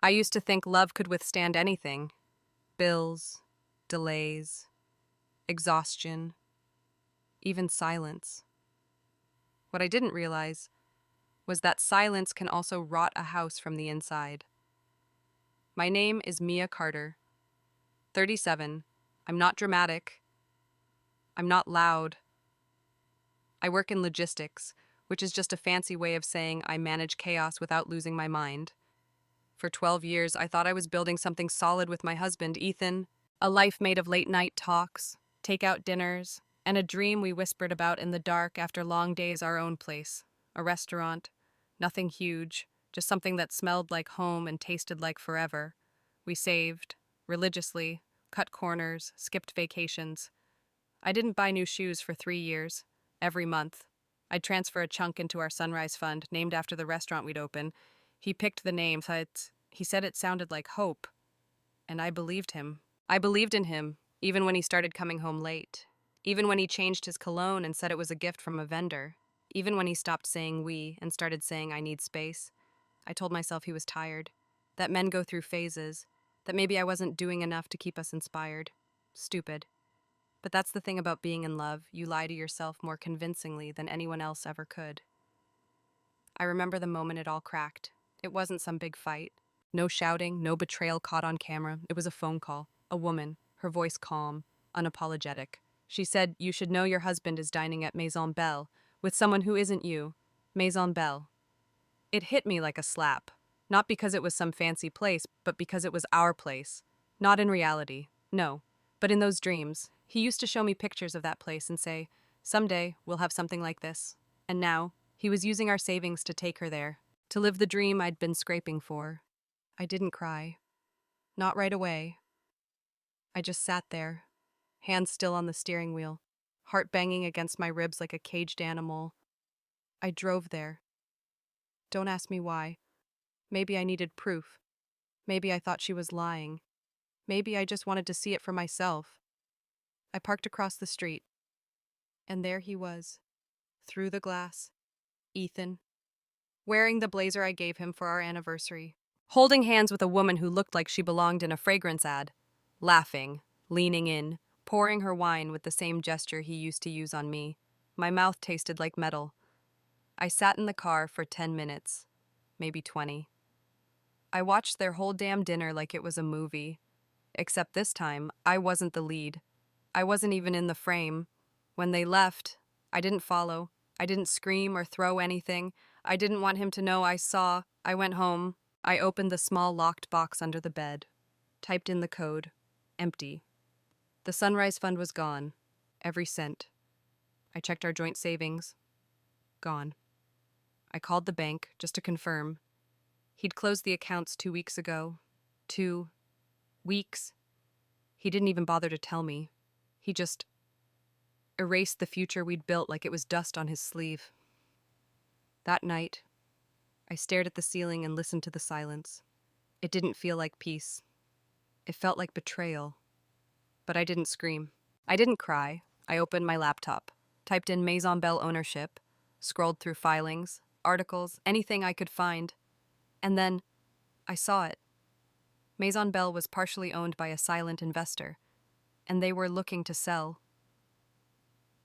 I used to think love could withstand anything: bills, delays, exhaustion, even silence. What I didn't realize was that silence can also rot a house from the inside. My name is Mia Carter, 37. I'm not dramatic. I'm not loud. I work in logistics, which is just a fancy way of saying I manage chaos without losing my mind. For 12 years, I thought I was building something solid with my husband, Ethan, a life made of late night talks, takeout dinners, and a dream we whispered about in the dark after long days our own place, a restaurant. Nothing huge, just something that smelled like home and tasted like forever. We saved, religiously, cut corners, skipped vacations. I didn't buy new shoes for 3 years. Every month, I'd transfer a chunk into our Sunrise Fund, named after the restaurant we'd open. He picked the name, so he said it sounded like hope, and I believed him. I believed in him, even when he started coming home late. Even when he changed his cologne and said it was a gift from a vendor. Even when he stopped saying we and started saying I need space. I told myself he was tired, that men go through phases, that maybe I wasn't doing enough to keep us inspired. Stupid. But that's the thing about being in love, you lie to yourself more convincingly than anyone else ever could. I remember the moment it all cracked. It wasn't some big fight. No shouting, no betrayal caught on camera. It was a phone call. A woman, her voice calm, unapologetic. She said, "You should know your husband is dining at Maison Belle with someone who isn't you. Maison Belle." It hit me like a slap. Not because it was some fancy place, but because it was our place. Not in reality, no, but in those dreams. He used to show me pictures of that place and say, "Someday we'll have something like this." And now, he was using our savings to take her there, to live the dream I'd been scraping for. I didn't cry. Not right away. I just sat there, hands still on the steering wheel, heart banging against my ribs like a caged animal. I drove there. Don't ask me why. Maybe I needed proof. Maybe I thought she was lying. Maybe I just wanted to see it for myself. I parked across the street, and there he was, through the glass. Ethan, wearing the blazer I gave him for our anniversary, holding hands with a woman who looked like she belonged in a fragrance ad, laughing, leaning in, pouring her wine with the same gesture he used to use on me. My mouth tasted like metal. I sat in the car for 10 minutes, maybe 20. I watched their whole damn dinner like it was a movie. Except this time, I wasn't the lead. I wasn't even in the frame. When they left, I didn't follow. I didn't scream or throw anything. I didn't want him to know I saw. I went home. I opened the small locked box under the bed. Typed in the code. Empty. The Sunrise Fund was gone. Every cent. I checked our joint savings. Gone. I called the bank just to confirm. He'd closed the accounts 2 weeks ago. 2 weeks. He didn't even bother to tell me. He just erased the future we'd built like it was dust on his sleeve. That night, I stared at the ceiling and listened to the silence. It didn't feel like peace. It felt like betrayal. But I didn't scream. I didn't cry. I opened my laptop, typed in Maison Belle ownership, scrolled through filings, articles, anything I could find. And then, I saw it. Maison Belle was partially owned by a silent investor, and they were looking to sell.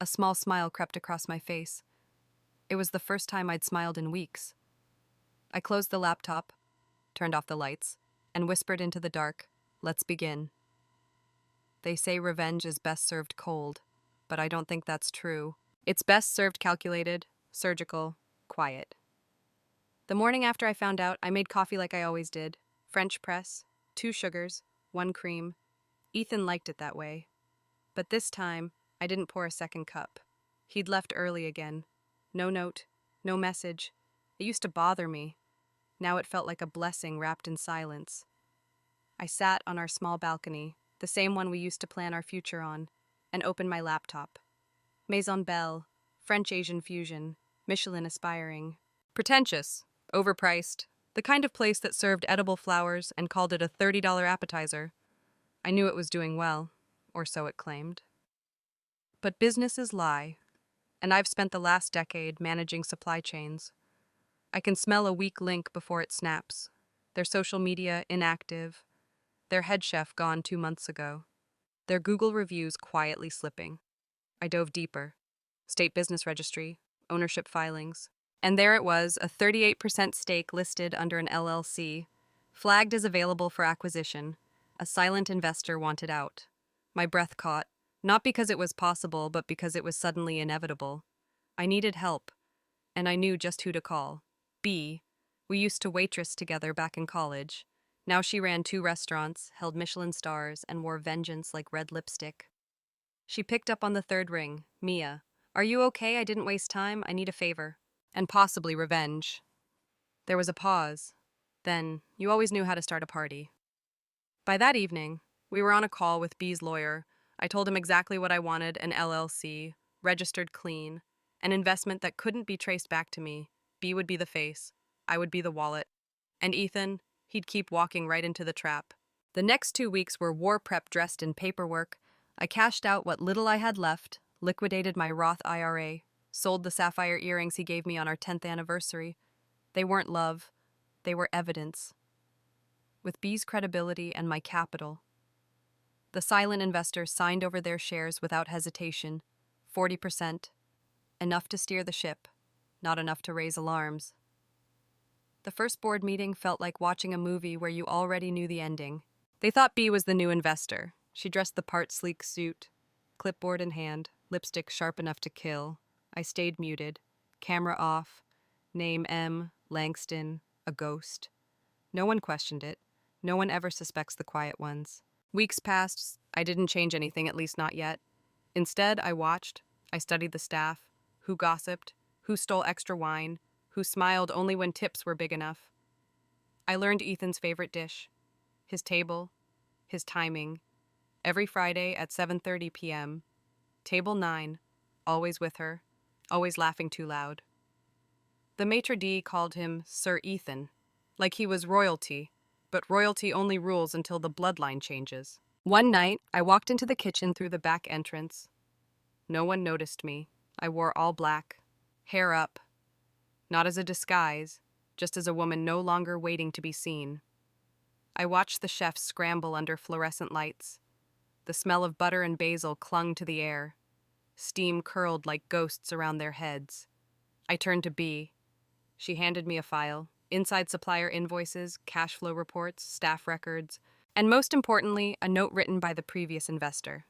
A small smile crept across my face. It was the first time I'd smiled in weeks. I closed the laptop, turned off the lights, and whispered into the dark, "Let's begin." They say revenge is best served cold, but I don't think that's true. It's best served calculated, surgical, quiet. The morning after I found out, I made coffee like I always did. French press, 2 sugars, 1 cream. Ethan liked it that way. But this time, I didn't pour a second cup. He'd left early again. No note, no message. It used to bother me. Now it felt like a blessing wrapped in silence. I sat on our small balcony, the same one we used to plan our future on, and opened my laptop. Maison Belle, French-Asian fusion, Michelin aspiring. Pretentious, overpriced, the kind of place that served edible flowers and called it a $30 appetizer. I knew it was doing well, or so it claimed. But businesses lie, and I've spent the last decade managing supply chains. I can smell a weak link before it snaps. their social media inactive, their head chef gone 2 months ago, their Google reviews quietly slipping. I dove deeper. State business registry, ownership filings. And there it was, a 38% stake listed under an LLC, flagged as available for acquisition. A silent investor wanted out. My breath caught, not because it was possible, but because it was suddenly inevitable. I needed help, and I knew just who to call. B. We used to waitress together back in college. Now she ran 2 restaurants, held Michelin stars, and wore vengeance like red lipstick. She picked up on the third ring. Mia. Are you okay? I didn't waste time. I need a favor. And possibly revenge. There was a pause. Then, you always knew how to start a party. By that evening, we were on a call with B's lawyer. I told him exactly what I wanted: an LLC, registered clean, an investment that couldn't be traced back to me. B would be the face, I would be the wallet. And Ethan, he'd keep walking right into the trap. The next 2 weeks were war prep dressed in paperwork. I cashed out what little I had left, liquidated my Roth IRA, sold the sapphire earrings he gave me on our 10th anniversary. They weren't love, they were evidence. With B's credibility and my capital, the silent investors signed over their shares without hesitation. 40%. Enough to steer the ship, not enough to raise alarms. The first board meeting felt like watching a movie where you already knew the ending. They thought B was the new investor. She dressed the part, sleek suit, clipboard in hand, lipstick sharp enough to kill. I stayed muted, camera off, name M. Langston, a ghost. No one questioned it. No one ever suspects the quiet ones. Weeks passed. I didn't change anything, at least not yet. Instead, I watched. I studied the staff. Who gossiped? Who stole extra wine? Who smiled only when tips were big enough? I learned Ethan's favorite dish. His table. His timing. Every Friday at 7:30 p.m. Table 9. Always with her. Always laughing too loud. The maitre d' called him Sir Ethan, like he was royalty, but royalty only rules until the bloodline changes. One night, I walked into the kitchen through the back entrance. No one noticed me. I wore all black, hair up, not as a disguise, just as a woman no longer waiting to be seen. I watched the chefs scramble under fluorescent lights. The smell of butter and basil clung to the air. Steam curled like ghosts around their heads. I turned to B. She handed me a file, inside supplier invoices, cash flow reports, staff records, and most importantly, a note written by the previous investor.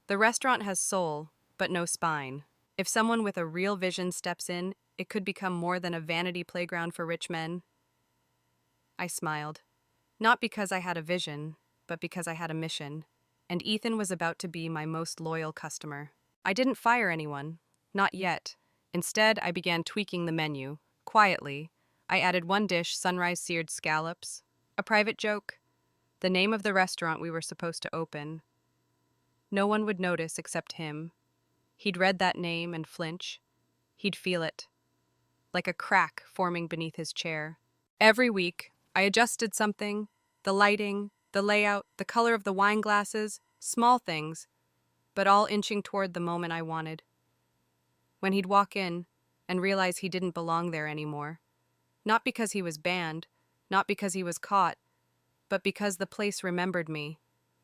The restaurant has soul, but no spine. If someone with a real vision steps in, it could become more than a vanity playground for rich men. I smiled. Not because I had a vision, but because I had a mission, and Ethan was about to be my most loyal customer. I didn't fire anyone, not yet. Instead, I began tweaking the menu. Quietly, I added one dish, sunrise seared scallops. A private joke. The name of the restaurant we were supposed to open. No one would notice except him. He'd read that name and flinch. He'd feel it, like a crack forming beneath his chair. Every week, I adjusted something, the lighting, the layout, the color of the wine glasses, small things, but all inching toward the moment I wanted. When he'd walk in and realize he didn't belong there anymore. Not because he was banned, not because he was caught, but because the place remembered me.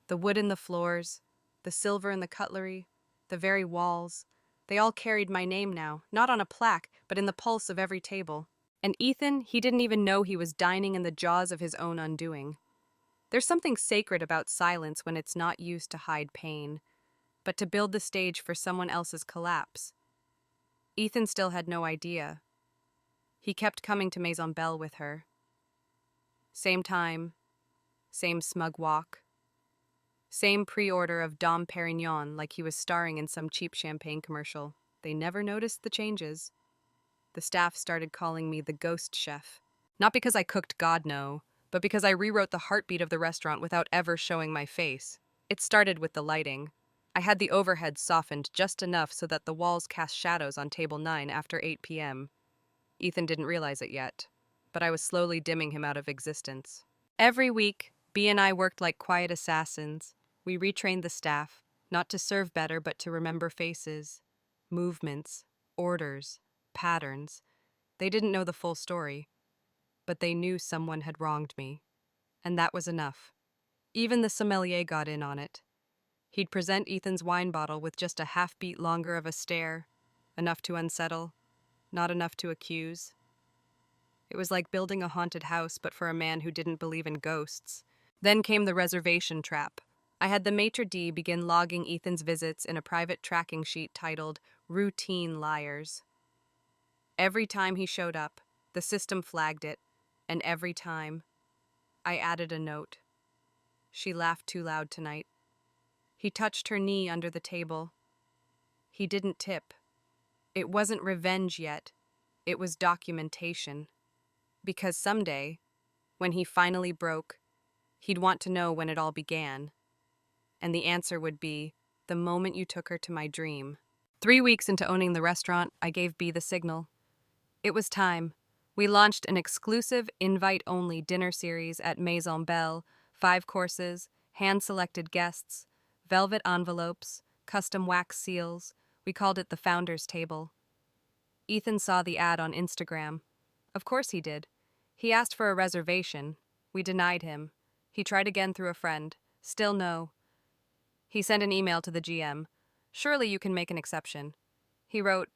The wood in the floors, the silver in the cutlery, the very walls, they all carried my name now, not on a plaque, but in the pulse of every table. And Ethan, he didn't even know he was dining in the jaws of his own undoing. There's something sacred about silence when it's not used to hide pain, but to build the stage for someone else's collapse. Ethan still had no idea. He kept coming to Maison Belle with her. Same time, same smug walk, same pre-order of Dom Perignon like he was starring in some cheap champagne commercial. They never noticed the changes. The staff started calling me the ghost chef. Not because I cooked, God no, but because I rewrote the heartbeat of the restaurant without ever showing my face. It started with the lighting. I had the overhead softened just enough so that the walls cast shadows on table 9 after 8 p.m. Ethan didn't realize it yet, but I was slowly dimming him out of existence. Every week, B and I worked like quiet assassins. We retrained the staff, not to serve better, but to remember faces, movements, orders, patterns. They didn't know the full story, but they knew someone had wronged me. And that was enough. Even the sommelier got in on it. He'd present Ethan's wine bottle with just a half beat longer of a stare, enough to unsettle, not enough to accuse. It was like building a haunted house, but for a man who didn't believe in ghosts. Then came the reservation trap. I had the maitre d' begin logging Ethan's visits in a private tracking sheet titled Routine Liars. Every time he showed up, the system flagged it, and every time, I added a note. She laughed too loud tonight. He touched her knee under the table. He didn't tip. It wasn't revenge yet. It was documentation. Because someday, when he finally broke, he'd want to know when it all began. And the answer would be, the moment you took her to my dream. 3 weeks into owning the restaurant, I gave B the signal. It was time. We launched an exclusive, invite-only dinner series at Maison Belle, 5 courses, hand-selected guests, velvet envelopes, custom wax seals. We called it the Founder's Table. Ethan saw the ad on Instagram. Of course he did. He asked for a reservation. We denied him. He tried again through a friend. Still no. He sent an email to the GM. Surely you can make an exception. He wrote,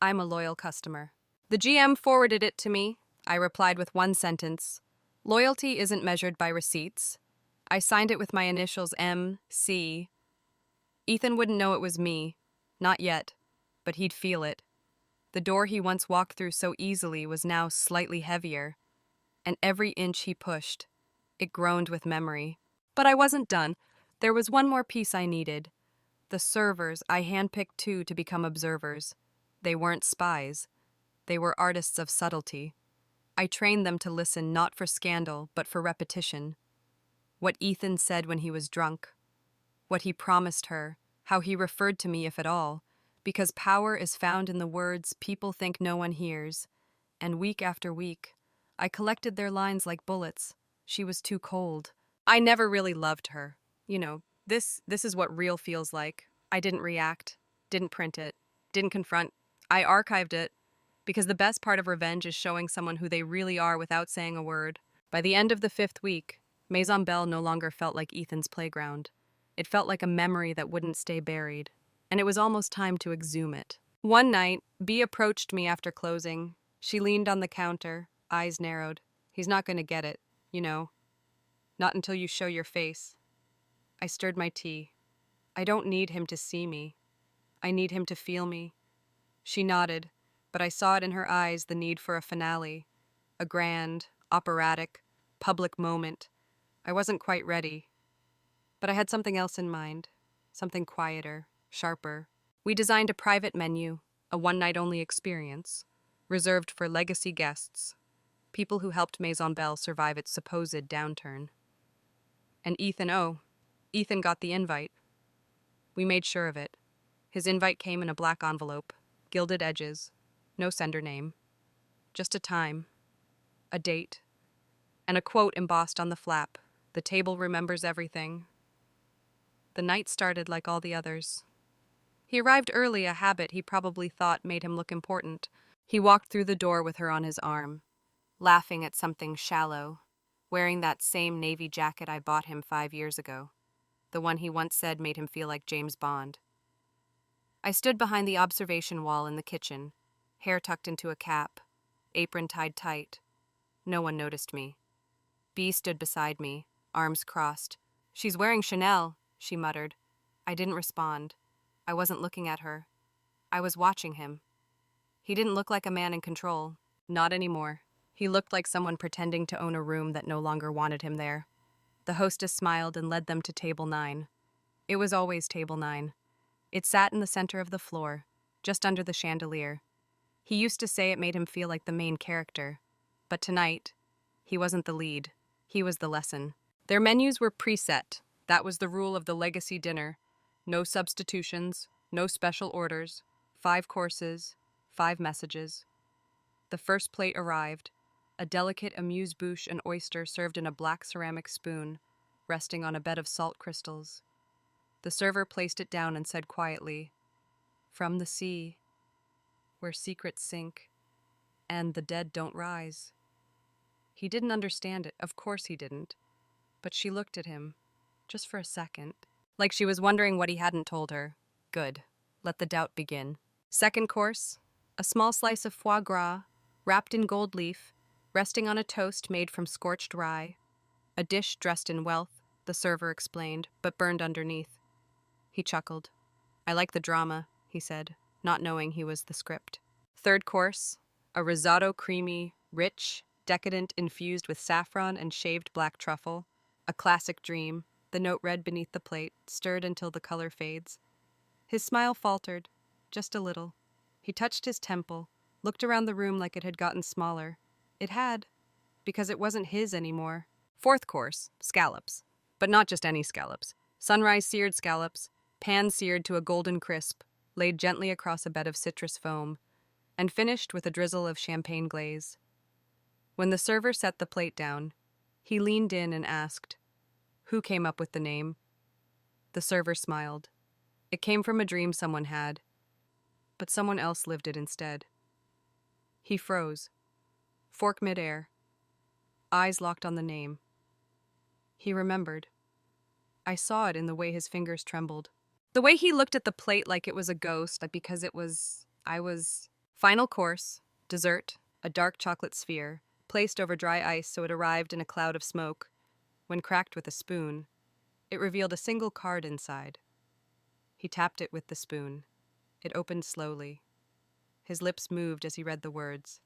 I'm a loyal customer. The GM forwarded it to me. I replied with one sentence. Loyalty isn't measured by receipts. I signed it with my initials M.C. Ethan wouldn't know it was me. Not yet. But he'd feel it. The door he once walked through so easily was now slightly heavier. And every inch he pushed, it groaned with memory. But I wasn't done. There was one more piece I needed. The servers, I handpicked 2 to become observers. They weren't spies. They were artists of subtlety. I trained them to listen not for scandal, but for repetition. What Ethan said when he was drunk. What he promised her. How he referred to me, if at all. Because power is found in the words people think no one hears. And week after week, I collected their lines like bullets. She was too cold. I never really loved her. You know, this is what real feels like. I didn't react, didn't print it, didn't confront. I archived it because the best part of revenge is showing someone who they really are without saying a word. By the end of the 5th week, Maison Belle no longer felt like Ethan's playground. It felt like a memory that wouldn't stay buried, and it was almost time to exhume it. One night, B approached me after closing. She leaned on the counter, eyes narrowed. He's not going to get it, you know. Not until you show your face. I stirred my tea. I don't need him to see me. I need him to feel me. She nodded, but I saw it in her eyes, the need for a finale. A grand, operatic, public moment. I wasn't quite ready. But I had something else in mind. Something quieter, sharper. We designed a private menu, a one-night-only experience, reserved for legacy guests, people who helped Maison Belle survive its supposed downturn. And Ethan got the invite. We made sure of it. His invite came in a black envelope, gilded edges, no sender name. Just a time, a date, and a quote embossed on the flap. The table remembers everything. The night started like all the others. He arrived early, a habit he probably thought made him look important. He walked through the door with her on his arm, laughing at something shallow, wearing that same navy jacket I bought him 5 years ago, the one he once said made him feel like James Bond. I stood behind the observation wall in the kitchen, hair tucked into a cap, apron tied tight. No one noticed me. B stood beside me, arms crossed. She's wearing Chanel, she muttered. I didn't respond. I wasn't looking at her. I was watching him. He didn't look like a man in control. Not anymore. He looked like someone pretending to own a room that no longer wanted him there. The hostess smiled and led them to table 9. It was always table 9. It sat in the center of the floor, just under the chandelier. He used to say it made him feel like the main character. But tonight, he wasn't the lead. He was the lesson. Their menus were preset. That was the rule of the legacy dinner. No substitutions, no special orders, 5 courses, 5 messages. The first plate arrived, a delicate amuse-bouche and oyster served in a black ceramic spoon, resting on a bed of salt crystals. The server placed it down and said quietly, "From the sea, where secrets sink, and the dead don't rise." He didn't understand it. Of course he didn't. But she looked at him, just for a second, like she was wondering what he hadn't told her. Good. Let the doubt begin. Second course, a small slice of foie gras, wrapped in gold leaf, resting on a toast made from scorched rye. A dish dressed in wealth, the server explained, but burned underneath. He chuckled. I like the drama, he said, not knowing he was the script. Third course, a risotto creamy, rich, decadent, infused with saffron and shaved black truffle. A classic dream, the note read beneath the plate, stirred until the color fades. His smile faltered, just a little. He touched his temple, looked around the room like it had gotten smaller. It had, because it wasn't his anymore. Fourth course, scallops. But not just any scallops. Sunrise seared scallops, pan-seared to a golden crisp, laid gently across a bed of citrus foam, and finished with a drizzle of champagne glaze. When the server set the plate down, he leaned in and asked, "Who came up with the name?" The server smiled. It came from a dream someone had, but someone else lived it instead. He froze, fork midair, eyes locked on the name. He remembered. I saw it in the way his fingers trembled. The way he looked at the plate like it was a ghost, like because I was. Final course, dessert, a dark chocolate sphere, placed over dry ice so it arrived in a cloud of smoke. When cracked with a spoon, it revealed a single card inside. He tapped it with the spoon. It opened slowly. His lips moved as he read the words.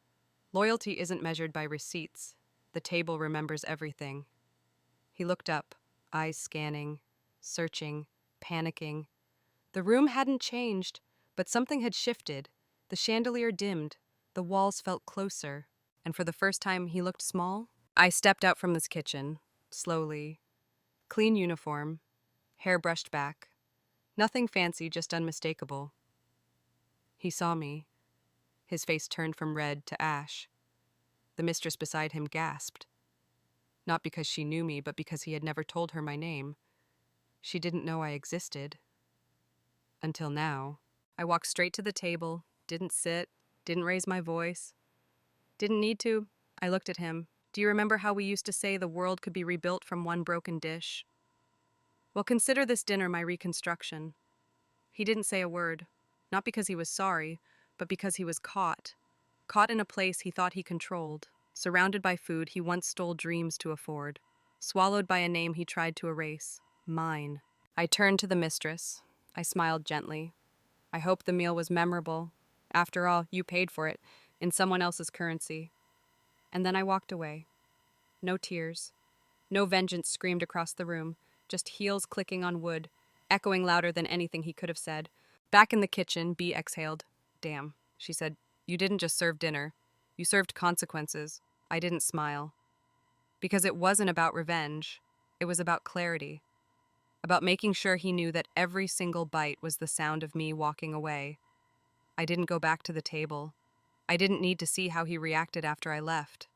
Loyalty isn't measured by receipts. The table remembers everything. He looked up, eyes scanning, searching, panicking. The room hadn't changed, but something had shifted. The chandelier dimmed, the walls felt closer, and for the first time he looked small. I stepped out from this kitchen, slowly. Clean uniform, hair brushed back. Nothing fancy, just unmistakable. He saw me. His face turned from red to ash. The mistress beside him gasped. Not because she knew me, but because he had never told her my name. She didn't know I existed. Until now. I walked straight to the table, didn't sit, didn't raise my voice. Didn't need to. I looked at him. Do you remember how we used to say the world could be rebuilt from one broken dish? Well, consider this dinner my reconstruction. He didn't say a word, not because he was sorry, but because he was caught. Caught in a place he thought he controlled, surrounded by food he once stole dreams to afford, swallowed by a name he tried to erase, mine. I turned to the mistress. I smiled gently. I hoped the meal was memorable. After all, you paid for it, in someone else's currency. And then I walked away. No tears. No vengeance screamed across the room, just heels clicking on wood, echoing louder than anything he could have said. Back in the kitchen, Bee exhaled. Damn, she said, you didn't just serve dinner. You served consequences. I didn't smile. Because it wasn't about revenge. It was about clarity. About making sure he knew that every single bite was the sound of me walking away. I didn't go back to the table. I didn't need to see how he reacted after I left.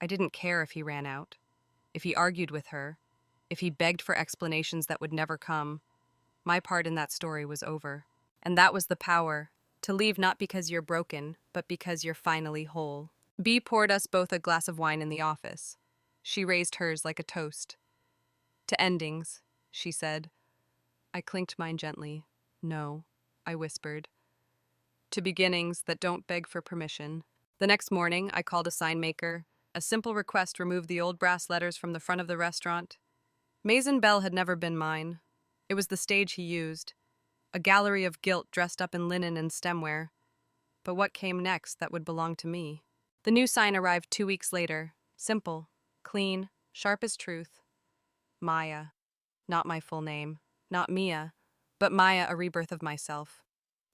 I didn't care if he ran out, if he argued with her, if he begged for explanations that would never come. My part in that story was over. And that was the power, to leave not because you're broken, but because you're finally whole. Bee poured us both a glass of wine in the office. She raised hers like a toast. To endings, she said. I clinked mine gently. No, I whispered. To beginnings that don't beg for permission. The next morning, I called a sign maker. A simple request removed the old brass letters from the front of the restaurant. Maison Belle had never been mine. It was the stage he used. A gallery of gilt dressed up in linen and stemware. But what came next that would belong to me? The new sign arrived 2 weeks later. Simple, clean, sharp as truth. Maya. Not my full name. Not Mia. But Maya, a rebirth of myself.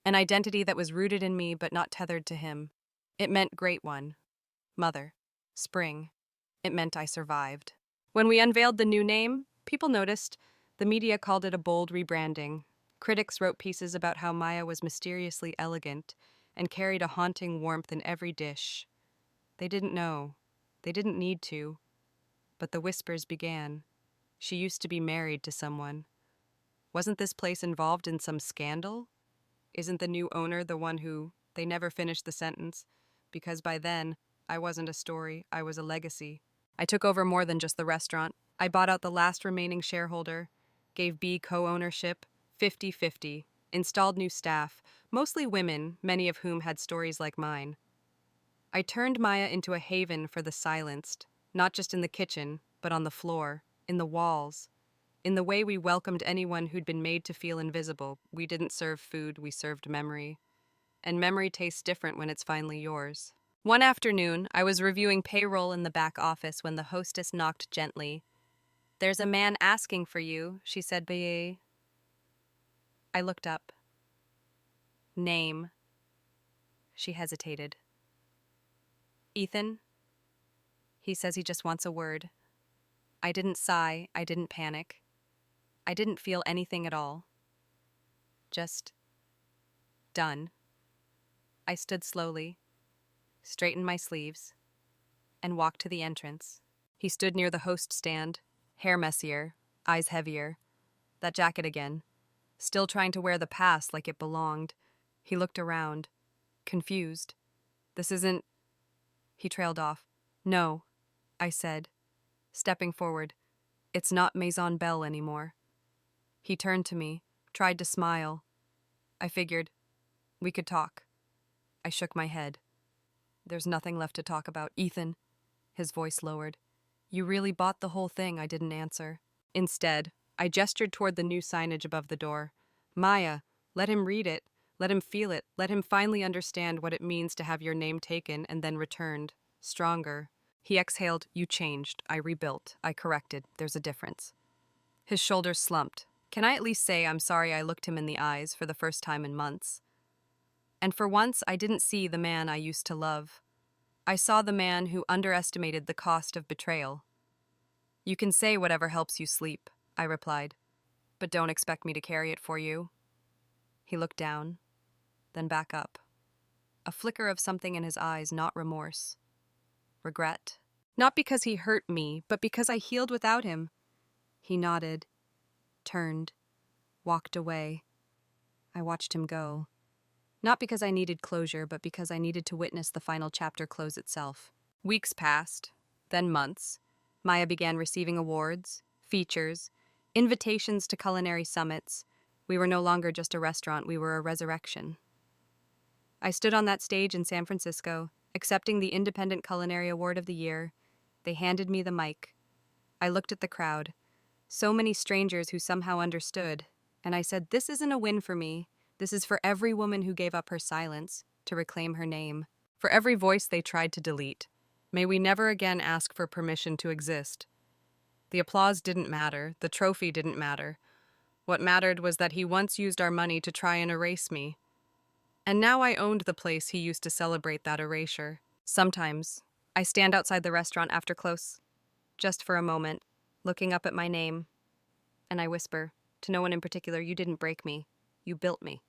An identity that was rooted in me but not tethered to him. It meant great one. Mother. Spring. It meant I survived. When we unveiled the new name, people noticed. The media called it a bold rebranding. Critics wrote pieces about how Maya was mysteriously elegant and carried a haunting warmth in every dish. They didn't know. They didn't need to. But the whispers began. She used to be married to someone. Wasn't this place involved in some scandal? Isn't the new owner the one who... They never finished the sentence, because by then, I wasn't a story, I was a legacy. I took over more than just the restaurant. I bought out the last remaining shareholder, gave B co-ownership, 50-50, installed new staff, mostly women, many of whom had stories like mine. I turned Maya into a haven for the silenced, not just in the kitchen, but on the floor, in the walls, in the way we welcomed anyone who'd been made to feel invisible. We didn't serve food, we served memory. And memory tastes different when it's finally yours. One afternoon, I was reviewing payroll in the back office when the hostess knocked gently. "There's a man asking for you," she said. I looked up. "Name." She hesitated. "Ethan?" "He says he just wants a word." I didn't sigh, I didn't panic. I didn't feel anything at all. Just done. I stood slowly, straightened my sleeves, and walked to the entrance. He stood near the host stand, hair messier, eyes heavier. That jacket again, still trying to wear the past like it belonged. He looked around, confused. "This isn't..." He trailed off. "No," I said, stepping forward. "It's not Maison Belle anymore." He turned to me, tried to smile. I figured we could talk. I shook my head. "There's nothing left to talk about, Ethan." His voice lowered. "You really bought the whole thing?" I didn't answer. Instead, I gestured toward the new signage above the door. "Maya, let him read it. Let him feel it. Let him finally understand what it means to have your name taken and then returned. Stronger." He exhaled. "You changed. I rebuilt. I corrected. There's a difference." His shoulders slumped. Can I at least say I'm sorry I looked him in the eyes for the first time in months? And for once, I didn't see the man I used to love. I saw the man who underestimated the cost of betrayal. "You can say whatever helps you sleep," I replied, "but don't expect me to carry it for you." He looked down, then back up. A flicker of something in his eyes, not remorse. Regret. Not because he hurt me, but because I healed without him. He nodded, turned, walked away. I watched him go. Not because I needed closure, but because I needed to witness the final chapter close itself. Weeks passed, then months. Maya began receiving awards, features, invitations to culinary summits. We were no longer just a restaurant, we were a resurrection. I stood on that stage in San Francisco, accepting the Independent Culinary Award of the Year. They handed me the mic. I looked at the crowd. So many strangers who somehow understood. And I said, "This isn't a win for me. This is for every woman who gave up her silence to reclaim her name. For every voice they tried to delete. May we never again ask for permission to exist." The applause didn't matter. The trophy didn't matter. What mattered was that he once used our money to try and erase me. And now I owned the place he used to celebrate that erasure. Sometimes, I stand outside the restaurant after close, just for a moment, looking up at my name, and I whisper, to no one in particular, "You didn't break me. You built me."